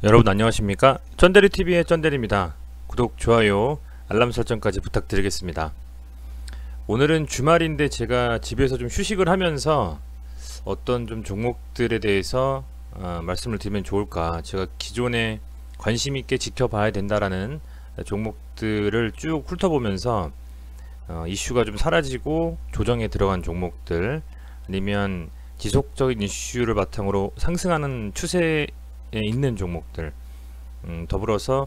여러분 안녕하십니까? 쩐데리TV의 쩐데리입니다. 구독, 좋아요, 알람 설정까지 부탁드리겠습니다. 오늘은 주말인데 제가 집에서 좀 휴식을 하면서 어떤 좀 종목들에 대해서 말씀을 드리면 좋을까, 제가 기존에 관심 있게 지켜봐야 된다라는 종목들을 쭉 훑어보면서 이슈가 좀 사라지고 조정에 들어간 종목들, 아니면 지속적인 이슈를 바탕으로 상승하는 추세에 있는 종목들, 더불어서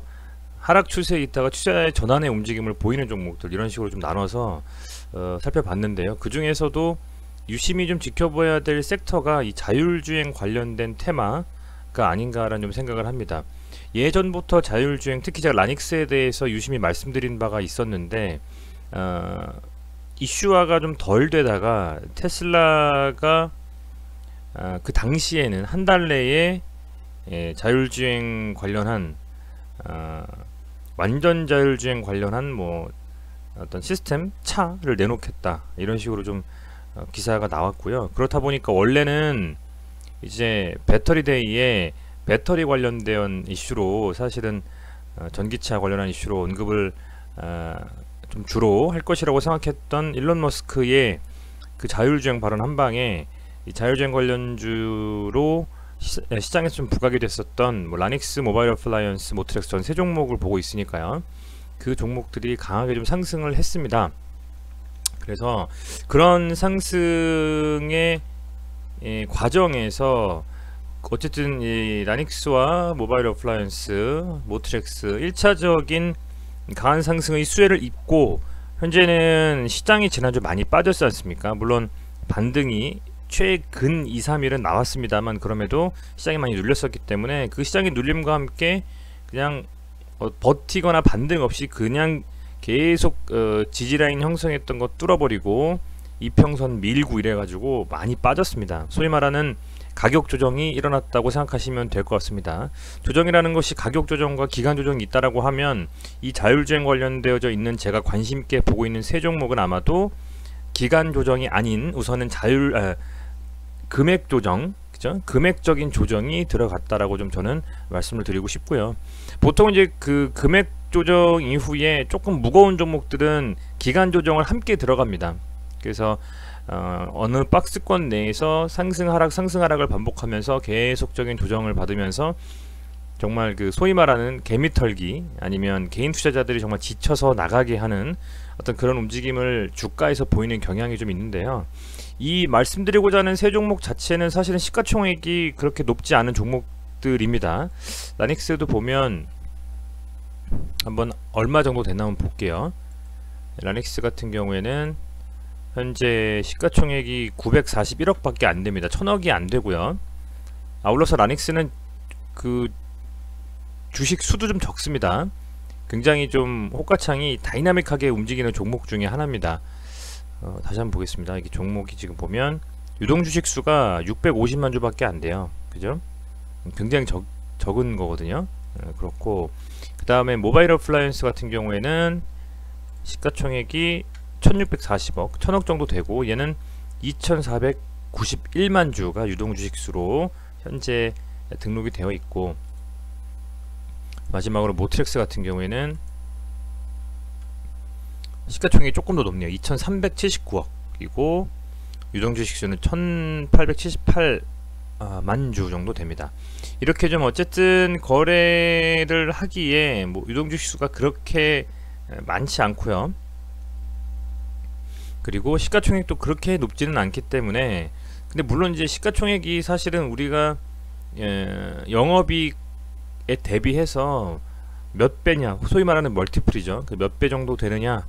하락 추세에 있다가 투자의 전환의 움직임을 보이는 종목들, 이런 식으로 좀 나눠서 살펴봤는데요. 그 중에서도 유심히 좀 지켜봐야 될 섹터가 이 자율주행 관련된 테마가 아닌가라는 좀 생각을 합니다. 예전부터 자율주행, 특히 제가 라닉스에 대해서 유심히 말씀드린 바가 있었는데 이슈화가 좀 덜 되다가 테슬라가 그 당시에는 한 달 내에 자율주행 관련한 완전 자율주행 관련한 뭐 어떤 시스템 차를 내놓겠다, 이런 식으로 좀 기사가 나왔고요. 그렇다 보니까 원래는 이제 배터리데이에 배터리 관련된 이슈로, 사실은 전기차 관련한 이슈로 언급을 좀 주로 할 것이라고 생각했던 일론 머스크의 그 자율주행 발언 한 방에 이 자율주행 관련주로 시장에서 좀 부각이 됐었던 뭐 라닉스, 모바일 어플라이언스, 모트렉스, 전 세 종목을 보고 있으니까요. 그 종목들이 강하게 좀 상승을 했습니다. 그래서 그런 상승의 과정에서 어쨌든 이 라닉스와 모바일 어플라이언스, 모트렉스 1차적인 강한 상승의 수혜를 입고 현재는 시장이 지난주 많이 빠졌지 않습니까? 물론 반등이 최근 2-3일은 나왔습니다만, 그럼에도 시장이 많이 눌렸었기 때문에 그 시장의 눌림과 함께 그냥 버티거나 반등 없이 그냥 계속 지지라인 형성했던 거 뚫어버리고 이평선 밀고 이래가지고 많이 빠졌습니다. 소위 말하는 가격 조정이 일어났다고 생각하시면 될 것 같습니다. 조정이라는 것이 가격 조정과 기간 조정이 있다라고 하면 이 자율주행 관련되어져 있는 제가 관심 있게 보고 있는 세 종목은 아마도 기간 조정이 아닌 우선은 금액 조정, 그죠? 금액적인 조정이 들어갔다라고 좀 저는 말씀을 드리고 싶고요. 보통 이제 그 금액 조정 이후에 조금 무거운 종목들은 기간 조정을 함께 들어갑니다. 그래서 어느 박스권 내에서 상승 하락 상승 하락을 반복하면서 계속적인 조정을 받으면서 정말 그 소위 말하는 개미털기, 아니면 개인 투자자들이 정말 지쳐서 나가게 하는 어떤 그런 움직임을 주가에서 보이는 경향이 좀 있는데요. 이 말씀드리고자 하는 세 종목 자체는 사실은 시가총액이 그렇게 높지 않은 종목들입니다. 라닉스도 보면 한번 얼마 정도 됐나 한번 볼게요. 라닉스 같은 경우에는 현재 시가총액이 941억 밖에 안 됩니다. 1000억이 안 되고요. 아울러서 라닉스는 그 주식 수도 좀 적습니다. 굉장히 좀 호가창이 다이나믹하게 움직이는 종목 중에 하나입니다. 다시 한번 보겠습니다. 이게 종목이 지금 보면 유동주식 수가 650만 주밖에 안 돼요. 그죠? 굉장히 적은 거거든요. 그렇고 그 다음에 모바일 어플라이언스 같은 경우에는 시가총액이 1640억, 1000억 정도 되고, 얘는 2491만 주가 유동주식 수로 현재 등록이 되어 있고, 마지막으로 모트렉스 같은 경우에는 시가총액이 조금 더 높네요. 2379억이고 유동주식 수는 1878만 주 정도 됩니다. 이렇게 좀 어쨌든 거래를 하기에 뭐 유동주식 수가 그렇게 많지 않고요. 그리고 시가총액도 그렇게 높지는 않기 때문에, 근데 물론 이제 시가총액이 사실은 우리가 영업이익 에 대비해서 몇 배냐, 소위 말하는 멀티플이죠. 그 몇 배 정도 되느냐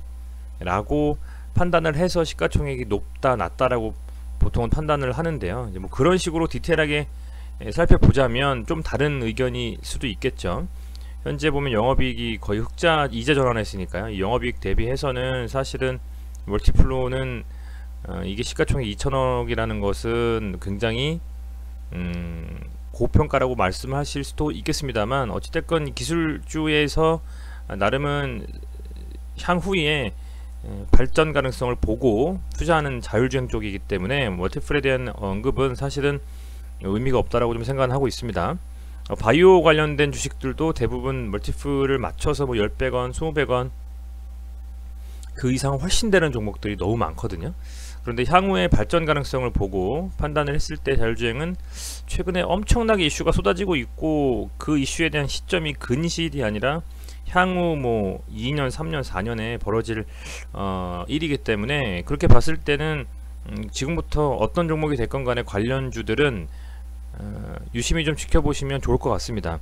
라고 판단을 해서 시가총액이 높다 낮다라고 보통은 판단을 하는데요. 이제 뭐 그런 식으로 디테일하게 살펴보자면 좀 다른 의견이 수도 있겠죠. 현재 보면 영업이익이 거의 흑자 이자 전환했으니까요. 이 영업이익 대비해서는 사실은 멀티플로는 이게 시가총액 2000억이라는 것은 굉장히 고평가라고 말씀하실 수도 있겠습니다만, 어찌됐건 기술주에서 나름은 향후에 발전 가능성을 보고 투자하는 자율주행 쪽이기 때문에 멀티플에 대한 언급은 사실은 의미가 없다라고 좀 생각하고 있습니다. 바이오 관련된 주식들도 대부분 멀티플을 맞춰서 뭐 10배건, 20배건 그 이상 훨씬 되는 종목들이 너무 많거든요. 그런데 향후의 발전 가능성을 보고 판단을 했을 때 자율주행은 최근에 엄청나게 이슈가 쏟아지고 있고, 그 이슈에 대한 시점이 근시일이 아니라 향후 뭐 2년, 3년, 4년에 벌어질 일이기 때문에, 그렇게 봤을 때는 지금부터 어떤 종목이 됐건 간에 관련주들은 유심히 좀 지켜보시면 좋을 것 같습니다.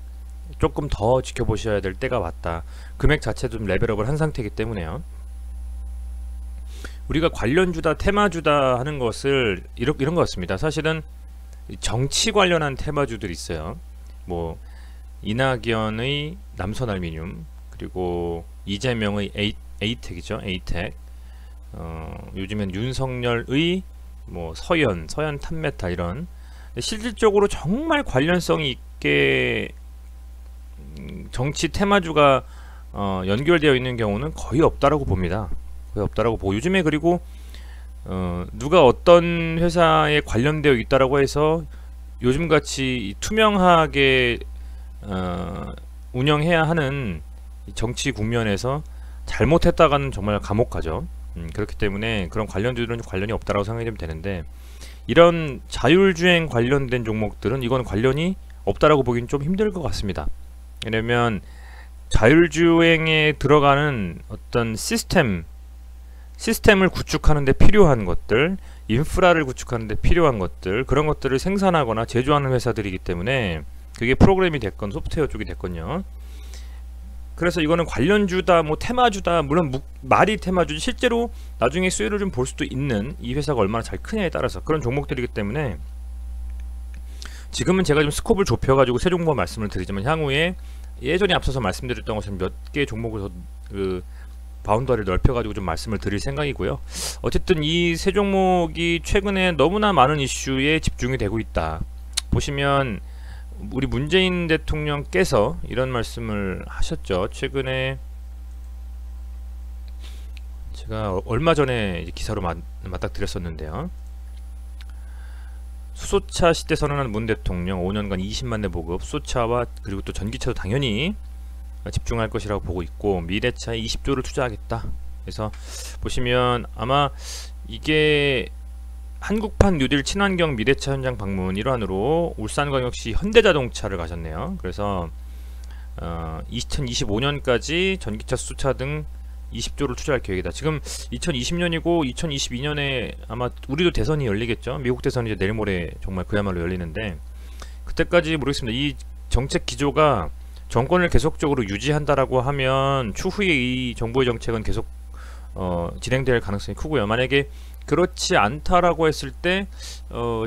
조금 더 지켜보셔야 될 때가 왔다. 금액 자체도 좀 레벨업을 한 상태이기 때문에요. 우리가 관련주다, 테마주다 하는 것을 이런 것 같습니다. 사실은 정치 관련한 테마주들이 있어요. 뭐 이낙연의 남선알미늄, 그리고 이재명의 에이텍이죠. 에이텍. 요즘엔 윤석열의 뭐 서현 탑메탈, 이런 실질적으로 정말 관련성이 있게 정치 테마주가 연결되어 있는 경우는 거의 없다라고 봅니다. 거의 없다라고 보고, 요즘에 그리고 누가 어떤 회사에 관련되어 있다라고 해서 요즘같이 투명하게 운영해야 하는 정치 국면에서 잘못했다가는 정말 감옥 가죠. 그렇기 때문에 그런 관련주들은 관련이 없다라고 생각이 되면 되는데, 이런 자율주행 관련된 종목들은 이건 관련이 없다라고 보기는 좀 힘들 것 같습니다. 왜냐면 자율주행에 들어가는 어떤 시스템을 구축하는 데 필요한 것들, 인프라를 구축하는 데 필요한 것들, 그런 것들을 생산하거나 제조하는 회사들이기 때문에, 그게 프로그램이 됐건 소프트웨어 쪽이 됐건요. 그래서 이거는 관련주다, 뭐 테마주다, 물론 말이 테마주지 실제로 나중에 수혜를 좀 볼 수도 있는, 이 회사가 얼마나 잘 크냐에 따라서 그런 종목들이기 때문에, 지금은 제가 좀 스콥을 좁혀가지고 세 종목 말씀을 드리지만, 향후에 예전에 앞서서 말씀드렸던 것처럼 몇 개 종목을 더 바운더리를 넓혀가지고 좀 말씀을 드릴 생각이고요. 어쨌든 이 세 종목이 최근에 너무나 많은 이슈에 집중이 되고 있다. 보시면 우리 문재인 대통령께서 이런 말씀을 하셨죠. 최근에 제가 얼마 전에 기사로 맞닥뜨렸었는데요. 수소차 시대 선언한 문 대통령, 5년간 20만 대 보급, 수소차와 그리고 또 전기차도 당연히 집중할 것이라고 보고 있고, 미래차에 20조를 투자하겠다. 그래서 보시면 아마 이게 한국판 뉴딜 친환경 미래차 현장 방문 일환으로 울산광역시 현대자동차를 가셨네요. 그래서 2025년까지 전기차, 수소차 등 20조를 투자할 계획이다. 지금 2020년이고 2022년에 아마 우리도 대선이 열리겠죠. 미국 대선이 이제 내일 모레 정말 그야말로 열리는데, 그때까지 모르겠습니다. 이 정책 기조가 정권을 계속적으로 유지한다라고 하면 추후에 이 정부의 정책은 계속 진행될 가능성이 크고요. 만약에 그렇지 않다라고 했을 때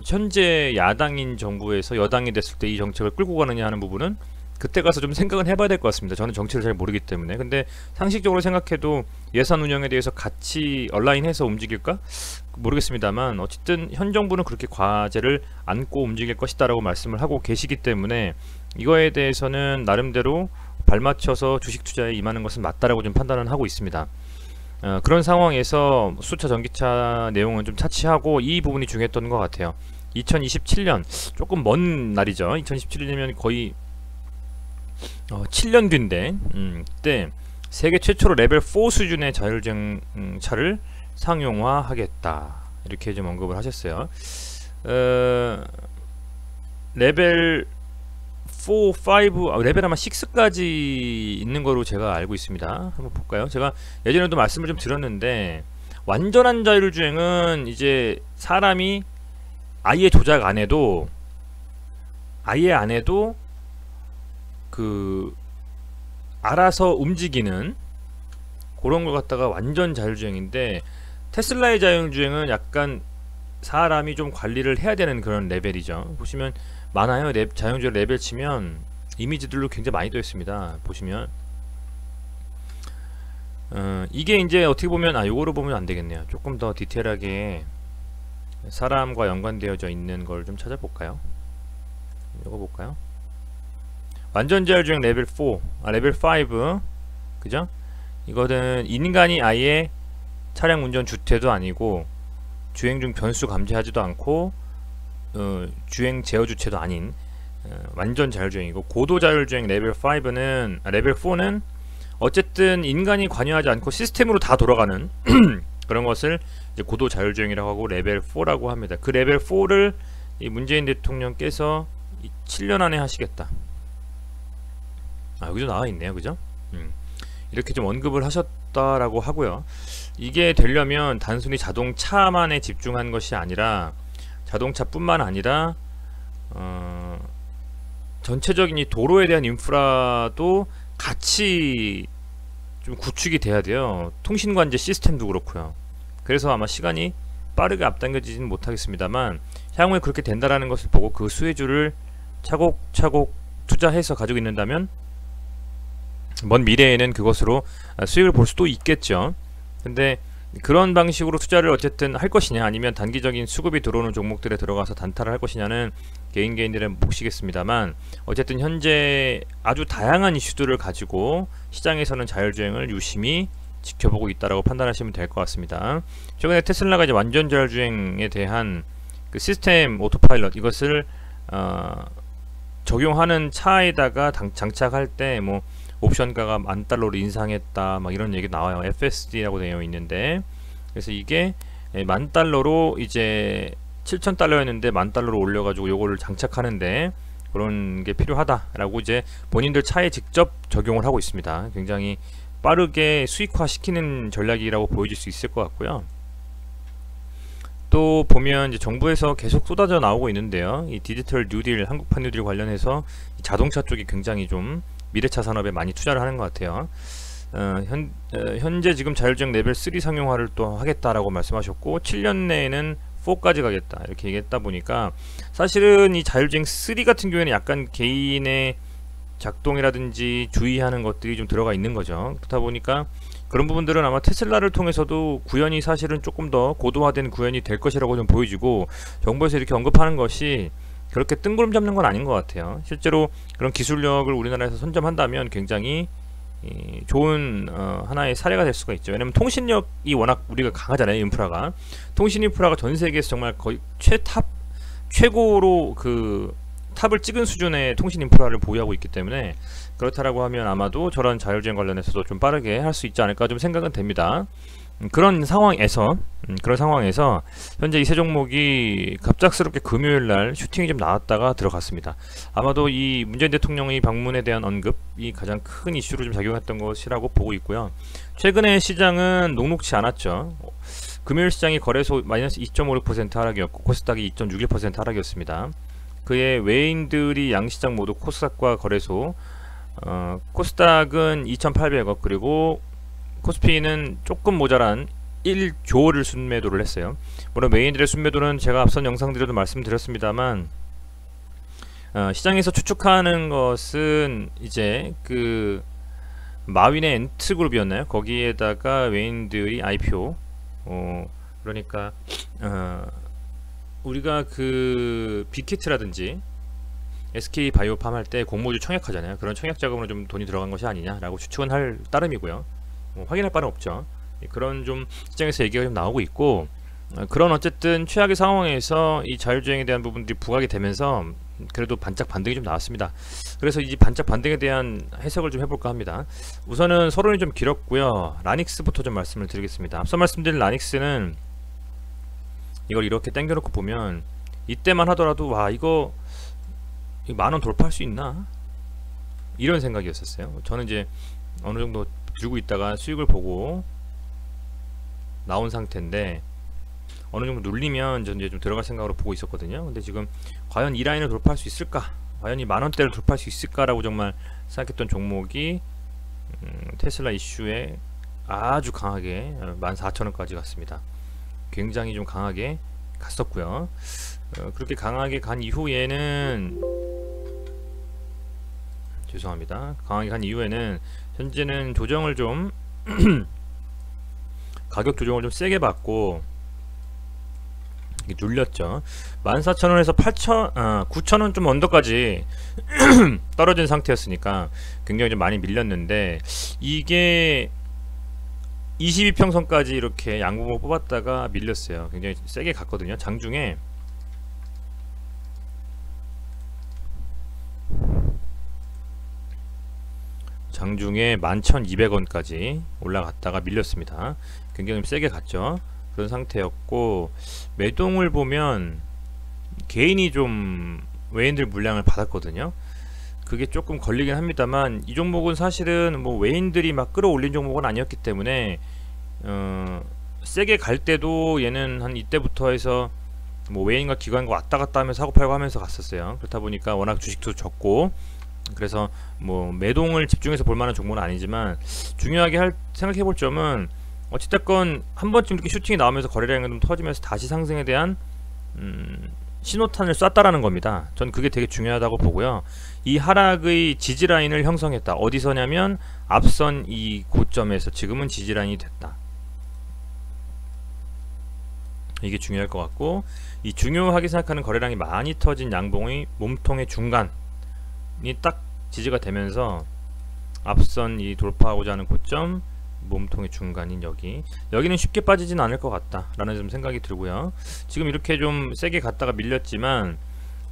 현재 야당인 정부에서 여당이 됐을 때 이 정책을 끌고 가느냐 하는 부분은 그때 가서 좀 생각은 해봐야 될 것 같습니다. 저는 정치를 잘 모르기 때문에. 근데 상식적으로 생각해도 예산 운영에 대해서 같이 얼라인해서 움직일까? 모르겠습니다만, 어쨌든 현 정부는 그렇게 과제를 안고 움직일 것이다라고 말씀을 하고 계시기 때문에, 이거에 대해서는 나름대로 발맞춰서 주식 투자에 임하는 것은 맞다라고 좀 판단을 하고 있습니다. 그런 상황에서 수차 전기차 내용은 좀 차치하고, 이 부분이 중요했던 것 같아요. 2027년 조금 먼 날이죠. 2027년이면 거의 7년 뒤인데, 그때 세계 최초로 레벨 4 수준의 자율주행 차를 상용화하겠다, 이렇게 좀 언급을 하셨어요. 레벨 4, 5, 레벨 아마 6까지 있는 거로 제가 알고 있습니다. 한번 볼까요? 제가 예전에도 말씀을 좀 드렸는데, 완전한 자율주행은 이제 사람이 아예 조작 안 해도 그 알아서 움직이는 그런 걸 갖다가 완전 자율주행인데, 테슬라의 자율주행은 약간 사람이 좀 관리를 해야 되는 그런 레벨이죠. 보시면 많아요. 자율주행 레벨 치면 이미지들로 굉장히 많이 떠 있습니다. 보시면 이게 이제 어떻게 보면 요거로 보면 안 되겠네요. 조금 더 디테일하게 사람과 연관되어져 있는 걸 좀 찾아볼까요? 이거 볼까요? 완전 자율주행 레벨 4, 레벨 5, 그죠? 이거는 인간이 아예 차량 운전 주체도 아니고, 주행 중 변수 감지하지도 않고, 주행 제어 주체도 아닌 완전 자율주행이고, 고도 자율주행 레벨 5는 레벨 4는 어쨌든 인간이 관여하지 않고 시스템으로 다 돌아가는 그런 것을 이제 고도 자율주행이라고 하고 레벨 4라고 합니다. 그 레벨 4를 이 문재인 대통령께서 7년 안에 하시겠다. 여기도 나와 있네요, 그죠? 이렇게 좀 언급을 하셨다라고 하고요. 이게 되려면 단순히 자동차만에 집중한 것이 아니라 자동차뿐만 아니라 전체적인 이 도로에 대한 인프라도 같이 좀 구축이 돼야 돼요. 통신관제 시스템도 그렇고요. 그래서 아마 시간이 빠르게 앞당겨지지는 못하겠습니다만 향후에 그렇게 된다라는 것을 보고 그 수혜주를 차곡차곡 투자해서 가지고 있는다면 먼 미래에는 그것으로 수익을 볼 수도 있겠죠. 근데 그런 방식으로 투자를 어쨌든 할 것이냐, 아니면 단기적인 수급이 들어오는 종목들에 들어가서 단타를 할 것이냐는 개인들의 몫이겠습니다만, 어쨌든 현재 아주 다양한 이슈들을 가지고 시장에서는 자율주행을 유심히 지켜보고 있다라고 판단하시면 될 것 같습니다. 최근에 테슬라가 이제 완전 자율주행에 대한 그 시스템 오토파일럿 이것을 적용하는 차에다가 장착할 때 뭐 옵션가가 $10,000로 인상했다 막 이런 얘기 나와요. FSD라고 되어 있는데, 그래서 이게 $10,000로 이제 $7,000였는데 $10,000로 올려가지고 요거를 장착하는데 그런 게 필요하다라고 이제 본인들 차에 직접 적용을 하고 있습니다. 굉장히 빠르게 수익화 시키는 전략이라고 보여질 수 있을 것 같고요. 또 보면 이제 정부에서 계속 쏟아져 나오고 있는데요. 이 디지털 뉴딜, 한국판 뉴딜 관련해서 자동차 쪽이 굉장히 좀 미래차 산업에 많이 투자를 하는 것 같아요. 현재 지금 자율주행 레벨 3 상용화를 또 하겠다라고 말씀하셨고 7년 내에는 4까지 가겠다 이렇게 얘기했다 보니까, 사실은 이 자율주행 3 같은 경우에는 약간 개인의 작동이라든지 주의하는 것들이 좀 들어가 있는 거죠. 그렇다 보니까 그런 부분들은 아마 테슬라를 통해서도 구현이 사실은 조금 더 고도화된 구현이 될 것이라고 좀 보여지고, 정부에서 이렇게 언급하는 것이 그렇게 뜬구름 잡는 건 아닌 것 같아요. 실제로 그런 기술력을 우리나라에서 선점한다면 굉장히 좋은 하나의 사례가 될 수가 있죠. 왜냐면 통신력이 워낙 우리가 강하잖아요. 인프라가, 통신 인프라가 전 세계에서 정말 거의 최고로 그 탑을 찍은 수준의 통신 인프라를 보유하고 있기 때문에, 그렇다라고 하면 아마도 저런 자율주행 관련해서도 좀 빠르게 할 수 있지 않을까 좀 생각은 됩니다. 그런 상황에서 현재 이 세 종목이 갑작스럽게 금요일날 슈팅이 좀 나왔다가 들어갔습니다. 아마도 이 문재인 대통령의 방문에 대한 언급이 가장 큰 이슈로 좀 작용했던 것이라고 보고 있고요. 최근에 시장은 녹록치 않았죠. 금요일 시장이 거래소 마이너스 2.56% 하락이었고 코스닥이 2.61% 하락이었습니다. 그의 외인들이 양시장 모두 코스닥과 거래소, 코스닥은 2,800억, 그리고 코스피는 조금 모자란 1조를 순매도를 했어요. 물론 메인들의 순매도는 제가 앞선 영상들에도 말씀드렸습니다만, 시장에서 추측하는 것은 이제 그 마윈의 엔트그룹이었나요? 거기에다가 메인들이 IPO, 그러니까 우리가 그 빅히트라든지 SK 바이오팜 할 때 공모주 청약하잖아요. 그런 청약 자금으로 좀 돈이 들어간 것이 아니냐라고 추측은 할 따름이고요. 확인할 바는 없죠. 그런 좀 시장에서 얘기가 좀 나오고 있고, 그런 어쨌든 최악의 상황에서 이 자율주행에 대한 부분들이 부각이 되면서 그래도 반짝 반등이 좀 나왔습니다. 그래서 이 반짝 반등에 대한 해석을 좀 해볼까 합니다. 우선은 서론이 좀 길었고요. 라닉스부터 좀 말씀을 드리겠습니다. 앞서 말씀드린 라닉스는 이걸 이렇게 당겨놓고 보면 이때만 하더라도 와 이거 만원 돌파할 수 있나? 이런 생각이었었어요. 저는 이제 어느 정도 들고 있다가 수익을 보고 나온 상태인데, 어느 정도 눌리면 전 이제 좀 들어갈 생각으로 보고 있었거든요. 근데 지금 과연 이 라인을 돌파할 수 있을까? 과연 이 만원대를 돌파할 수 있을까라고 정말 생각했던 종목이 테슬라 이슈에 아주 강하게 14,000원까지 갔습니다. 굉장히 좀 강하게 갔었고요. 그렇게 강하게 간 이후에는 강하게 간 이후에는 현재는 조정을 좀 가격 조정을 좀 세게 받고 눌렸죠. 14,000원에서 9,000원 좀 언더까지 떨어진 상태였으니까 굉장히 좀 많이 밀렸는데, 이게 22평선까지 이렇게 양봉을 뽑았다가 밀렸어요. 굉장히 세게 갔거든요. 장중에 장중에 11,200원까지 올라갔다가 밀렸습니다. 굉장히 세게 갔죠. 그런 상태였고, 매동을 보면 개인이 좀 외인들 물량을 받았거든요. 그게 조금 걸리긴 합니다만, 이 종목은 사실은 뭐 외인들이 막 끌어올린 종목은 아니었기 때문에 세게 갈 때도 얘는 한 이때부터 해서 뭐 외인과 기관과 왔다 갔다 하면서 사고 팔고 하면서 갔었어요. 그렇다 보니까 워낙 주식도 적고, 그래서 뭐 매동을 집중해서 볼 만한 종목은 아니지만, 중요하게 생각해 볼 점은 어찌됐건 한 번쯤 이렇게 슈팅이 나오면서 거래량이 좀 터지면서 다시 상승에 대한 신호탄을 쐈다라는 겁니다. 전 그게 되게 중요하다고 보고요. 이 하락의 지지라인을 형성했다. 어디서냐면 앞선 이 고점에서 지금은 지지라인이 됐다. 이게 중요할 것 같고, 이 중요하게 생각하는 거래량이 많이 터진 양봉의 몸통의 중간이 딱 지지가 되면서 앞선 이 돌파하고자 하는 고점, 몸통의 중간인 여기는 쉽게 빠지진 않을 것 같다 라는 좀 생각이 들고요. 지금 이렇게 좀 세게 갔다가 밀렸지만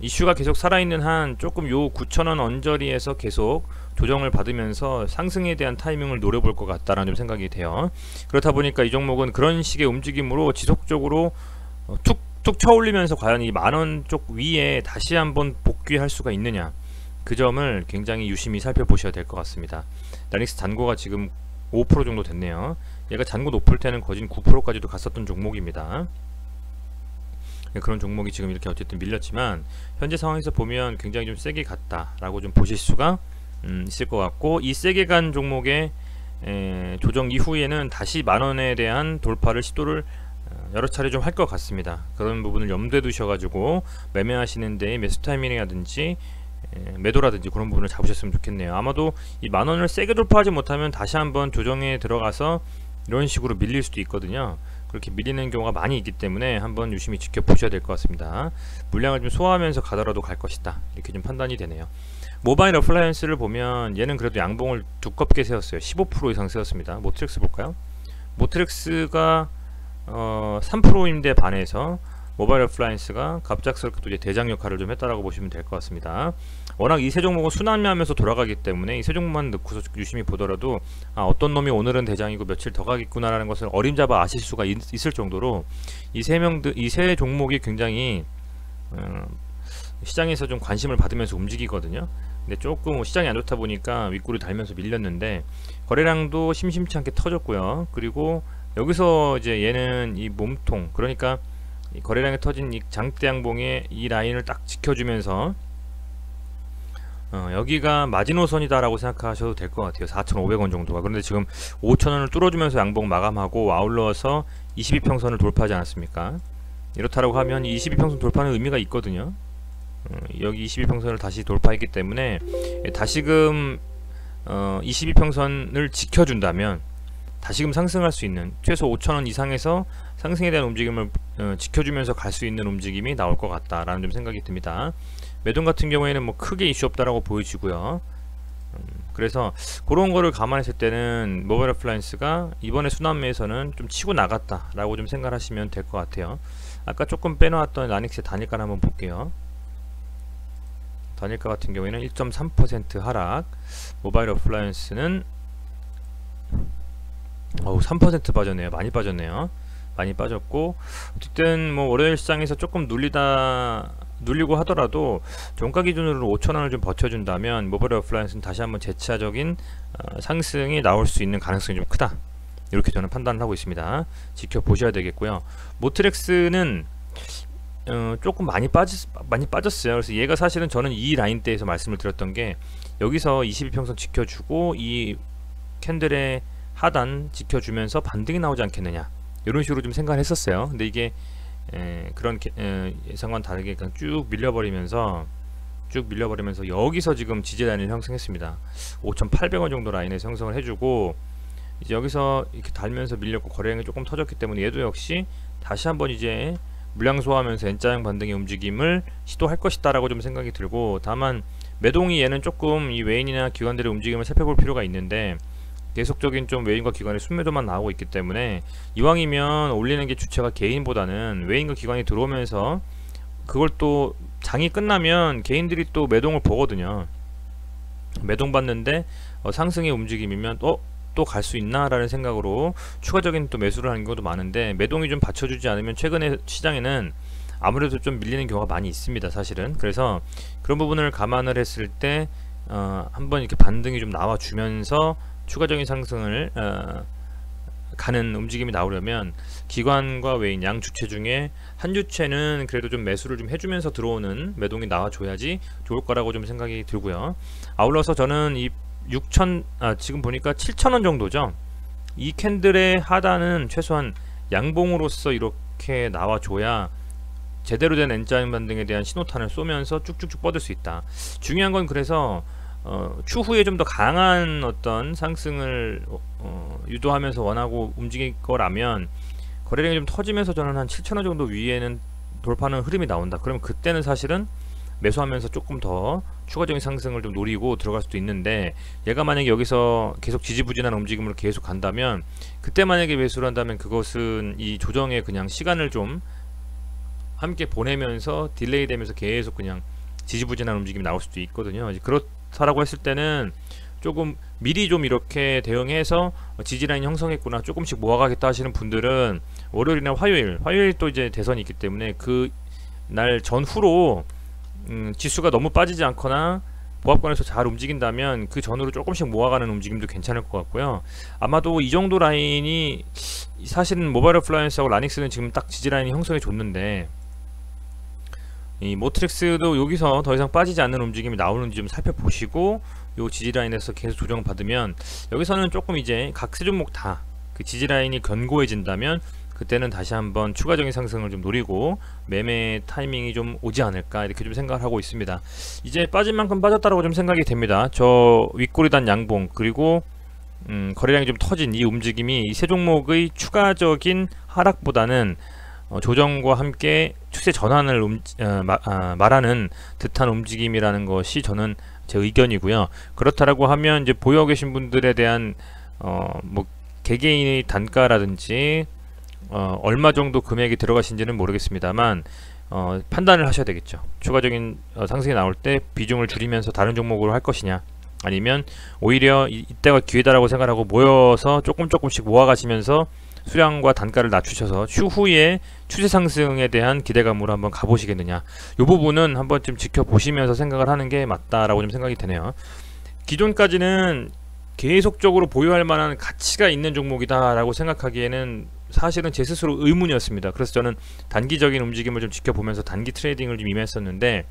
이슈가 계속 살아있는 한 조금 요 9,000원 언저리에서 계속 조정을 받으면서 상승에 대한 타이밍을 노려볼 것 같다라는 좀 생각이 돼요. 그렇다 보니까 이 종목은 그런 식의 움직임으로 지속적으로 툭툭 쳐올리면서 과연 이 만원 쪽 위에 다시 한번 복귀할 수가 있느냐, 그 점을 굉장히 유심히 살펴보셔야 될 것 같습니다. 라닉스 잔고가 지금 5% 정도 됐네요. 얘가 잔고 높을 때는 거진 9%까지도 갔었던 종목입니다. 그런 종목이 지금 이렇게 어쨌든 밀렸지만, 현재 상황에서 보면 굉장히 좀 세게 갔다라고 좀 보실 수가 있을 것 같고, 이 세게 간 종목의 조정 이후에는 다시 만원에 대한 돌파를 시도를 여러 차례 좀 할 것 같습니다. 그런 부분을 염두에 두셔가지고 매매하시는 데에 매수 타이밍이라든지 매도라든지 그런 부분을 잡으셨으면 좋겠네요. 아마도 이 만원을 세게 돌파하지 못하면 다시 한번 조정에 들어가서 이런 식으로 밀릴 수도 있거든요. 그렇게 밀리는 경우가 많이 있기 때문에 한번 유심히 지켜보셔야 될 것 같습니다. 물량을 좀 소화하면서 가더라도 갈 것이다, 이렇게 좀 판단이 되네요. 모바일 어플라이언스를 보면 얘는 그래도 양봉을 두껍게 세웠어요. 15% 이상 세웠습니다. 모트렉스 볼까요? 모트렉스가 3%인데 반해서 모바일 어플라이언스가 갑작스럽게 또 이제 대장 역할을 좀 했다라고 보시면 될 것 같습니다. 워낙 이 세 종목은 순환매하면서 돌아가기 때문에 이 세 종목만 넣고서 유심히 보더라도 어떤 놈이 오늘은 대장이고 며칠 더 가겠구나라는 것을 어림잡아 아실 수가 있을 정도로 이 세 종목이 굉장히 시장에서 좀 관심을 받으면서 움직이거든요. 근데 조금 시장이 안 좋다 보니까 윗골이 달면서 밀렸는데 거래량도 심심치 않게 터졌고요. 그리고 여기서 이제 얘는 이 몸통, 그러니까 이 거래량이 터진 이 장대 양봉의 이 라인을 딱 지켜주면서 여기가 마지노선이다 라고 생각하셔도 될 것 같아요. 4,500원 정도가. 그런데 지금 5,000원을 뚫어주면서 양봉 마감하고 아울러서 22평선을 돌파하지 않았습니까? 이렇다라고 하면 22평선 돌파는 의미가 있거든요. 여기 22평선을 다시 돌파했기 때문에 다시금 22평선을 지켜준다면 다시금 상승할 수 있는, 최소 5,000원 이상에서 상승에 대한 움직임을 지켜주면서 갈 수 있는 움직임이 나올 것 같다라는 좀 생각이 듭니다. 매동 같은 경우에는 뭐 크게 이슈 없다라고 보여지고요. 그래서 그런 거를 감안했을 때는 모바일 어플라이언스가 이번에 순환매에서는 좀 치고 나갔다라고 좀 생각하시면 될 것 같아요. 아까 조금 빼놓았던 라닉스의 단일가를 한번 볼게요. 단일가 같은 경우에는 1.3% 하락, 모바일 어플라이언스는 3% 빠졌네요. 많이 빠졌네요. 많이 빠졌고, 어쨌든 뭐 월요일 시장에서 조금 눌리고 하더라도 종가 기준으로 5,000원을 좀 버텨준다면 모바일 어플라이언스는 다시 한번 재차적인 상승이 나올 수 있는 가능성이 좀 크다, 이렇게 저는 판단을 하고 있습니다. 지켜보셔야 되겠고요. 모트렉스는 조금 많이 빠졌어요. 그래서 얘가 사실은 저는 이 라인대에서 말씀을 드렸던 게, 여기서 22평선 지켜주고 이 캔들의 하단 지켜주면서 반등이 나오지 않겠느냐, 이런 식으로 좀 생각을 했었어요. 근데 이게 그런 예상과는 다르게 그냥 쭉 밀려버리면서 여기서 지금 지지라인을 형성했습니다. 5,800원 정도 라인에서 형성을 해주고, 이제 여기서 이렇게 달면서 밀렸고 거래량이 조금 터졌기 때문에 얘도 역시 다시 한번 이제 물량 소화하면서 N자형 반등의 움직임을 시도할 것이다 라고 좀 생각이 들고, 다만 매동이 얘는 조금 이 외인이나 기관들의 움직임을 살펴볼 필요가 있는데, 계속적인 좀 외인과 기관의 순매도만 나오고 있기 때문에 이왕이면 올리는 게 주체가 개인보다는 외인과 기관이 들어오면서, 그걸 또 장이 끝나면 개인들이 또 매동을 보거든요. 매동받는데 상승의 움직임이면 또 갈 수 있나 라는 생각으로 추가적인 또 매수를 하는 경우도 많은데, 매동이 좀 받쳐주지 않으면 최근에 시장에는 아무래도 좀 밀리는 경우가 많이 있습니다, 사실은. 그래서 그런 부분을 감안을 했을 때 한번 이렇게 반등이 좀 나와주면서 추가적인 상승을 가는 움직임이 나오려면 기관과 외인 양 주체 중에 한 주체는 그래도 좀 매수를 좀 해주면서 들어오는 매동이 나와줘야지 좋을 거라고 좀 생각이 들고요. 아울러서 저는 이 지금 보니까 7,000원 정도죠. 이 캔들의 하단은 최소한 양봉으로서 이렇게 나와줘야 제대로 된 N자 반등에 대한 신호탄을 쏘면서 쭉쭉쭉 뻗을 수 있다. 중요한 건 그래서 추후에 좀 더 강한 어떤 상승을 유도하면서 원하고 움직일 거라면 거래량이 좀 터지면서 저는 한 7,000원 정도 위에는 돌파하는 흐름이 나온다. 그러면 그때는 사실은 매수하면서 조금 더 추가적인 상승을 좀 노리고 들어갈 수도 있는데, 얘가 만약에 여기서 계속 지지부진한 움직임으로 계속 간다면, 그때 만약에 매수를 한다면 그것은 이 조정에 그냥 시간을 좀 함께 보내면서 딜레이 되면서 계속 그냥 지지부진한 움직임이 나올 수도 있거든요. 그렇다라고 했을 때는 조금 미리 좀 이렇게 대응해서 지지라인 형성했구나, 조금씩 모아가겠다 하시는 분들은 월요일이나 화요일 또 이제 대선이 있기 때문에 그 날 전후로 지수가 너무 빠지지 않거나 보합권에서 잘 움직인다면 그 전후로 조금씩 모아가는 움직임도 괜찮을 것 같고요. 아마도 이 정도 라인이 사실은 모바일 플라이언스하고 라닉스는 지금 딱 지지라인이 형성해 줬는데, 이 모트렉스도 여기서 더 이상 빠지지 않는 움직임이 나오는지 좀 살펴보시고 요 지지라인에서 계속 조정받으면, 여기서는 조금 이제 각 세 종목 다 그 지지라인이 견고해진다면 그때는 다시 한번 추가적인 상승을 좀 노리고 매매 타이밍이 좀 오지 않을까, 이렇게 좀 생각을 하고 있습니다. 이제 빠진 만큼 빠졌다라고 좀 생각이 됩니다. 저 윗꼬리단 양봉 그리고 거래량이 좀 터진 이 움직임이 이 세 종목의 추가적인 하락보다는 조정과 함께 추세 전환을 말하는 듯한 움직임이라는 것이 저는 제 의견이고요. 그렇다라고 하면 이제 보유 계신 분들에 대한 뭐 개개인의 단가라든지 얼마 정도 금액이 들어가신지는 모르겠습니다만 판단을 하셔야 되겠죠. 추가적인 상승이 나올 때 비중을 줄이면서 다른 종목으로 할 것이냐, 아니면 오히려 이때가 기회다라고 생각하고 모여서 조금씩 모아가시면서 수량과 단가를 낮추셔서 추후에 추세 상승에 대한 기대감으로 한번 가보시겠느냐, 이 부분은 한번 좀 지켜보시면서 생각을 하는 게 맞다라고 좀 생각이 되네요. 기존까지는 계속적으로 보유할 만한 가치가 있는 종목이다 라고 생각하기에는 사실은 제 스스로 의문이었습니다. 그래서 저는 단기적인 움직임을 좀 지켜보면서 단기 트레이딩을 좀 임했었는데,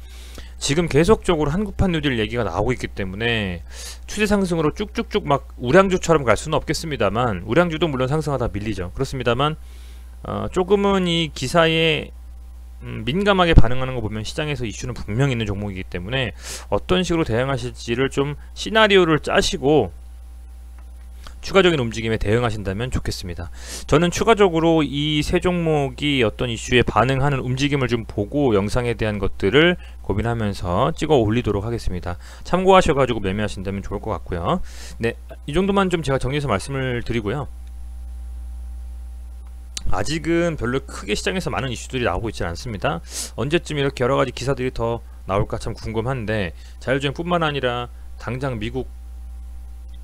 지금 계속적으로 한국판 뉴딜 얘기가 나오고 있기 때문에 추세 상승으로 쭉쭉쭉 막 우량주처럼 갈 수는 없겠습니다만, 우량주도 물론 상승하다 밀리죠. 그렇습니다만 조금은 이 기사에 민감하게 반응하는 거 보면 시장에서 이슈는 분명히 있는 종목이기 때문에 어떤 식으로 대응하실지를 좀 시나리오를 짜시고 추가적인 움직임에 대응하신다면 좋겠습니다. 저는 추가적으로 이 세 종목이 어떤 이슈에 반응하는 움직임을 좀 보고 영상에 대한 것들을 고민하면서 찍어 올리도록 하겠습니다. 참고하셔가지고 매매하신다면 좋을 것 같고요. 네, 이 정도만 좀 제가 정리해서 말씀을 드리고요. 아직은 별로 크게 시장에서 많은 이슈들이 나오고 있지 않습니다. 언제쯤 이렇게 여러가지 기사들이 더 나올까 참 궁금한데, 자율주행뿐만 아니라 당장 미국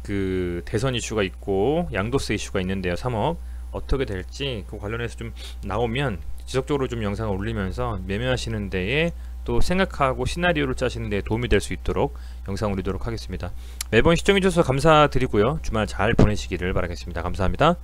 그 대선 이슈가 있고 양도세 이슈가 있는데요. 3억 어떻게 될지 그 관련해서 좀 나오면 지속적으로 좀 영상을 올리면서 매매하시는 데에 또 생각하고 시나리오를 짜시는 데 도움이 될 수 있도록 영상 올리도록 하겠습니다. 매번 시청해 주셔서 감사드리고요. 주말 잘 보내시기를 바라겠습니다. 감사합니다.